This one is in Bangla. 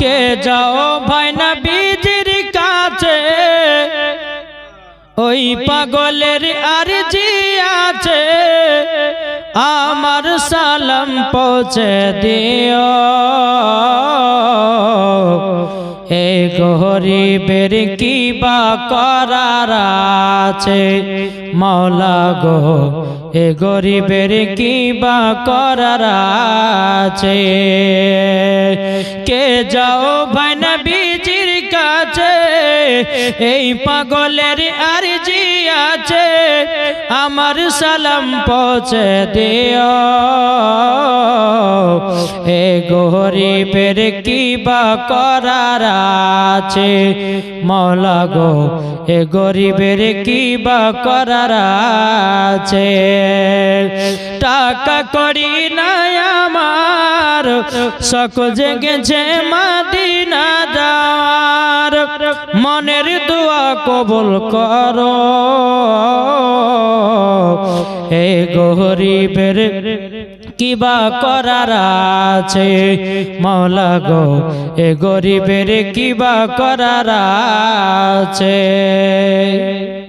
কে যাও ভাই নবীজির কাছে, ওই পাগলের আরজি আছে, আমার সালাম পৌঁছে দিও। এ গরিবের কি বা করার আছে, মাওলা গো এ গরিবের কি বা করার আছে। কে যাও ভাই নবীজির কাছে, এই পাগলের আরজি আছে, আমার সালাম পৌঁছে দিও। এ গরিবের কি বা করার আছে, মাওলা গো এ গরিবের কি বা করার আছে। টাকা করি নাই আমার, শখ জেগেছে মদিনা যাওয়ার, মনের দোয়া কবুল করো। এ গরিবের কি বা করার আছে, মাওলা গো এ গরিবের কি বা করার আছে।